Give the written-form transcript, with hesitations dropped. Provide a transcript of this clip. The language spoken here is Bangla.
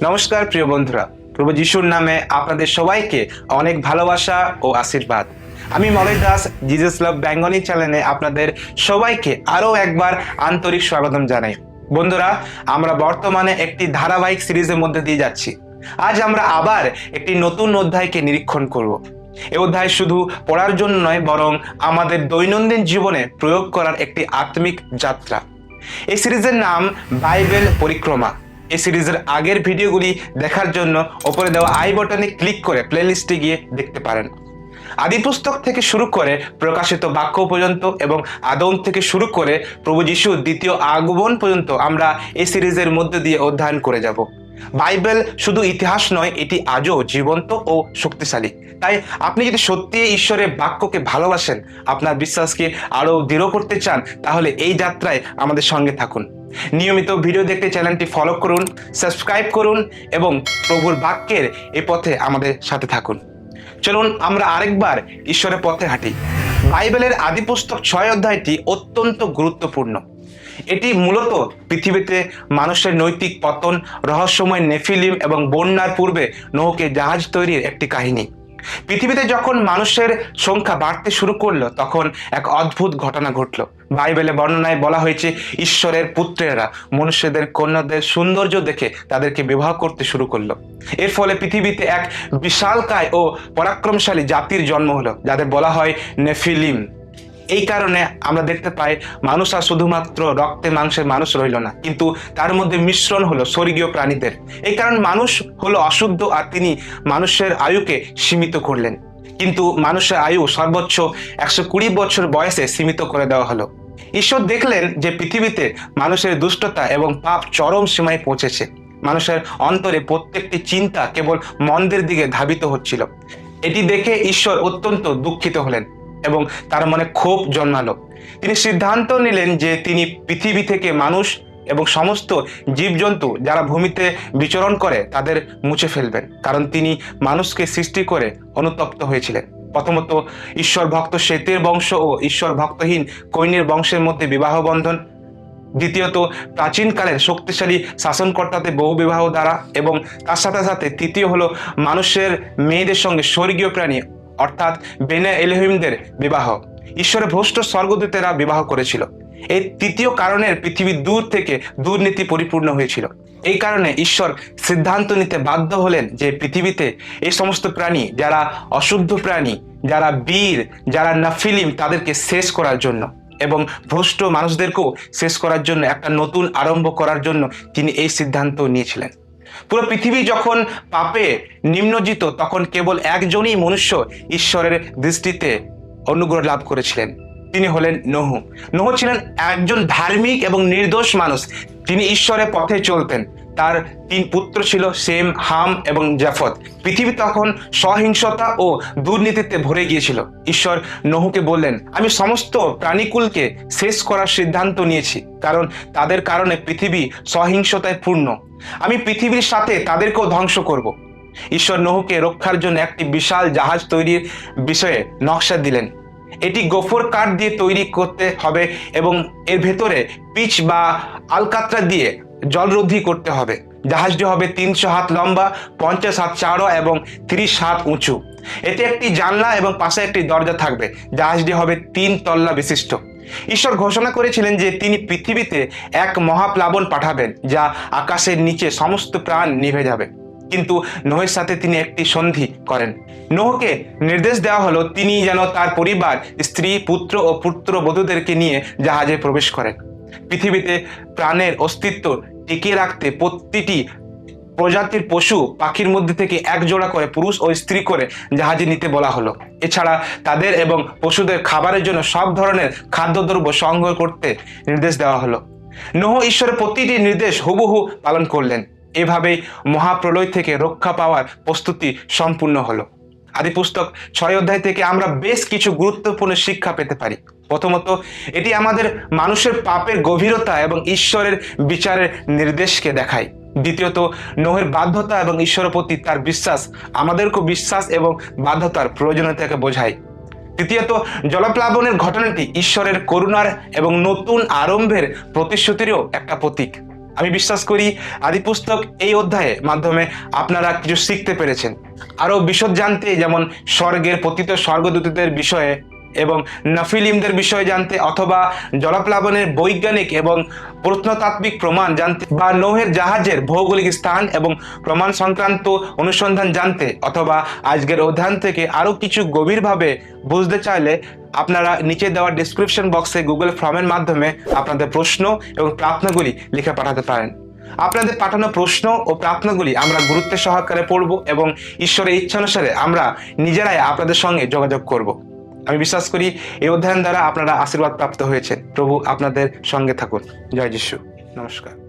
নমস্কার প্রিয় বন্ধুরা, প্রভু যিশুর নামে আপনাদের সবাইকে অনেক ভালোবাসা ও আশীর্বাদ। আমি মলয় দাস, জিজাস লাভ বেঙ্গলি চ্যানেলে আপনাদের সবাইকে আরও একবার আন্তরিক স্বাগতম জানাই। বন্ধুরা, আমরা বর্তমানে একটি ধারাবাহিক সিরিজের মধ্যে দিয়ে যাচ্ছি। আজ আমরা আবার একটি নতুন অধ্যায়কে নিরীক্ষণ করব। এই অধ্যায় শুধু পড়ার জন্য নয়, বরং আমাদের দৈনন্দিন জীবনে প্রয়োগ করার একটি আত্মিক যাত্রা। এই সিরিজের নাম বাইবেল পরিক্রমা। এই সিরিজের আগের ভিডিওগুলি দেখার জন্য ওপরে দেওয়া আই বাটনে ক্লিক করে প্লেলিস্টে গিয়ে দেখতে পারেন। আদি পুস্তক থেকে শুরু করে প্রকাশিত বাক্য পর্যন্ত এবং আদম থেকে শুরু করে প্রভু যিশুর দ্বিতীয় আগমন পর্যন্ত আমরা এই সিরিজের মধ্যে দিয়ে অধ্যয়ন করে যাব। বাইবেল শুধু ইতিহাস নয়, এটি আজও জীবন্ত ও শক্তিশালী। তাই আপনি যদি সত্যি ঈশ্বরের বাক্যকে ভালোবাসেন, আপনার বিশ্বাসকে আরো দৃঢ় করতে চান, তাহলে এই যাত্রায় আমাদের সঙ্গে থাকুন। নিয়মিত ভিডিও দেখতে চ্যানেলটি ফলো করুন, সাবস্ক্রাইব করুন এবং প্রভুর বাক্যের এই পথে আমাদের সাথে থাকুন। চলুন আমরা আরেকবার ঈশ্বরের পথে হাঁটি। বাইবেলের আদি পুস্তক 6 অধ্যায়টি অত্যন্ত গুরুত্বপূর্ণ। এটি মূলত পৃথিবীতে মানুষের নৈতিক পতন, রহস্যময় নেফিলিম এবং বন্যার পূর্বে নোহকে জাহাজ তৈরির একটি কাহিনী। পৃথিবীতে যখন মানুষের সংখ্যা বাড়তে শুরু করলো, তখন এক অদ্ভুত ঘটনা ঘটলো। বাইবেলে বর্ণনায় বলা হয়েছে, ঈশ্বরের পুত্রেরা মনুষ্যদের কন্যাদের সৌন্দর্য দেখে তাদেরকে বিবাহ করতে শুরু করলো। এর ফলে পৃথিবীতে এক বিশালকায় ও পরাক্রমশালী জাতির জন্ম হলো, যাদের বলা হয় নেফিলিম। এই কারণে আমরা দেখতে পাই মানুষ আর শুধুমাত্র রক্তে মাংসের মানুষ রইল না, কিন্তু তার মধ্যে মিশ্রণ হলো স্বর্গীয় প্রাণীদের। এই কারণে মানুষ হলো অশুদ্ধ, আর তিনি মানুষের আয়ুকে সীমিত করলেন। কিন্তু মানুষের আয়ু সর্বোচ্চ 120 বছর বয়সে সীমিত করে দেওয়া হলো। ঈশ্বর দেখলেন যে পৃথিবীতে মানুষের দুষ্টতা এবং পাপ চরম সীমায় পৌঁছেছে। মানুষের অন্তরে প্রত্যেকটি চিন্তা কেবল মন্দের দিকে ধাবিত হচ্ছিল। এটি দেখে ঈশ্বর অত্যন্ত দুঃখিত হলেন এবং তার মনে ক্ষোভ জন্মালো। তিনি সিদ্ধান্ত নিলেন যে তিনি পৃথিবী থেকে মানুষ এবং সমস্ত জীবজন্তু যারা ভূমিতে বিচরণ করে তাদের মুছে ফেলবেন, কারণ তিনি মানুষকে সৃষ্টি করে অনুতপ্ত হয়েছিলেন। প্রথমত ঈশ্বর ভক্ত সেতের বংশ ও ঈশ্বর ভক্তহীন কৈনের বংশের মধ্যে বিবাহ বন্ধন। দ্বিতীয়ত প্রাচীনকালের শক্তিশালী শাসনকর্তাদের বহু বিবাহ দ্বারা, এবং তার সাথে সাথে তৃতীয় হলো মানুষের মেয়েদের সঙ্গে স্বর্গীয় প্রাণী অর্থাৎ বেনে এলোহিমদের বিবাহ। ঈশ্বরের ভ্রষ্ট স্বর্গদূতেরা বিবাহ করেছিল। এই তৃতীয় কারণের পৃথিবী দূর থেকে দুর্নীতি পরিপূর্ণ হয়েছিল। এই কারণে ঈশ্বর সিদ্ধান্ত নিতে বাধ্য হলেন যে পৃথিবীতে এই সমস্ত প্রাণী, যারা অশুদ্ধ প্রাণী, যারা বীর, যারা নাফিলিম, তাদেরকে শেষ করার জন্য এবং ভ্রষ্ট মানুষদেরকেও শেষ করার জন্য একটা নতুন আরম্ভ করার জন্য তিনি এই সিদ্ধান্ত নিয়েছিলেন। পুরো পৃথিবী যখন পাপে নিম্নজিত, তখন কেবল একজনই মনুষ্য ঈশ্বরের দৃষ্টিতে অনুগ্রহ লাভ করেছিলেন। তিনি হলেন নোহ। নোহ ছিলেন একজন ধার্মিক এবং নির্দোষ মানুষ। তিনি ঈশ্বরের পথে চলতেন। তার 3 পুত্র ছিল, সেম, হাম এবং জাফত। পৃথিবী তখন সহিংসতা ও দুর্নীতিতে ভরে গিয়েছিল। ঈশ্বর নোহকে বললেন, আমি সমস্ত প্রাণীকুলকে শেষ করার সিদ্ধান্ত নিয়েছি, কারণ তাদের কারণে পৃথিবী সহিংসতায় পূর্ণ। আমি পৃথিবীর সাথে তাদেরকেও ধ্বংস করব। ঈশ্বর নোহকে রক্ষার জন্য একটি বিশাল জাহাজ তৈরির বিষয়ে নকশা দিলেন। এটি গোফর কাঠ দিয়ে তৈরি করতে হবে এবং এর ভেতরে পিচ বা আলকাতরা দিয়ে জলরোধী করতে হবে। জাহাজটি হবে 300 হাত লম্বা, 50 হাত চওড়া এবং 30 হাত উঁচু। এতে একটি জানলা এবং পাশে একটি দরজা থাকবে। জাহাজটি হবে 3 তলা বিশিষ্ট। ঈশ্বর ঘোষণা করেছিলেন যে তিনি পৃথিবীতে এক মহাপ্লাবন পাঠাবেন, যা আকাশের নিচে সমস্ত প্রাণ নিভে যাবে। কিন্তু নোহের সাথে তিনি একটি সন্ধি করেন। নোহকে নির্দেশ দেওয়া হলো তিনি যেন তার পরিবার, স্ত্রী, পুত্র ও পুত্রবধূদেরকে নিয়ে জাহাজে প্রবেশ করেন। পৃথিবীতে প্রাণের অস্তিত্ব টিকিয়ে রাখতে প্রতিটি প্রজাতির পশু পাখির মধ্যে থেকে এক জোড়া করে পুরুষ ও স্ত্রী করে জাহাজে নিতে বলা হলো। এছাড়া তাদের এবং পশুদের খাবারের জন্য সব ধরনের খাদ্যদ্রব্য সংগ্রহ করতে নির্দেশ দেওয়া হলো। নোহ ঈশ্বরের প্রতিটি নির্দেশ হুবহু পালন করলেন। এভাবেই মহাপ্রলয় থেকে রক্ষা পাওয়ার প্রস্তুতি সম্পূর্ণ হলো। আদি পুস্তক 6 অধ্যায় থেকে আমরা বেশ কিছু গুরুত্বপূর্ণ শিক্ষা পেতে পারি। প্রথমত, এটি আমাদের মানুষের পাপের গভীরতা এবং ঈশ্বরের বিচারের নির্দেশকে দেখায়। দ্বিতীয়ত, নোহের বাধ্যতা এবং ঈশ্বরের প্রতি তার বিশ্বাস আমাদেরকেও বিশ্বাস এবং বাধ্যতার প্রয়োজনীয়তাকে বোঝায়। তৃতীয়ত, জলপ্লাবনের ঘটনাটি ঈশ্বরের করুণার এবং নতুন আরম্ভের প্রতিশ্রুতিরও একটা প্রতীক। আমি বিশ্বাস করি আদি পুস্তক এই অধ্যায়ের মাধ্যমে আপনারা কিছু শিখতে পেরেছেন। আরও বিশদ জানতে, যেমন স্বর্গের পতিত স্বর্গদূতদের বিষয়ে এবং নফিলিমদের বিষয়ে জানতে, অথবা জলপ্লাবনের বৈজ্ঞানিক এবং প্রত্নতাত্ত্বিক প্রমাণ জানতে, বা নোহের জাহাজের ভৌগোলিক স্থান এবং প্রমাণ সংক্রান্ত অনুসন্ধান জানতে, অথবা আজকের অধ্যয়ন থেকে আরও কিছু গভীরভাবে বুঝতে চাইলে আপনারা নিচে দেওয়া ডিসক্রিপশন বক্সে গুগল ফর্মের মাধ্যমে আপনাদের প্রশ্ন এবং প্রার্থনাগুলি লিখে পাঠাতে পারেন। আপনাদের পাঠানো প্রশ্ন ও প্রার্থনাগুলি আমরা গুরুত্বের সহকারে পড়ব এবং ঈশ্বরের ইচ্ছা অনুসারে আমরা নিজেরাই আপনাদের সঙ্গে যোগাযোগ করব। আমি বিশ্বাস করি এই অধ্যয়ন দ্বারা আপনারা আশীর্বাদ প্রাপ্ত হয়েছে। প্রভু আপনাদের সঙ্গে থাকুন। জয় যিশু। নমস্কার।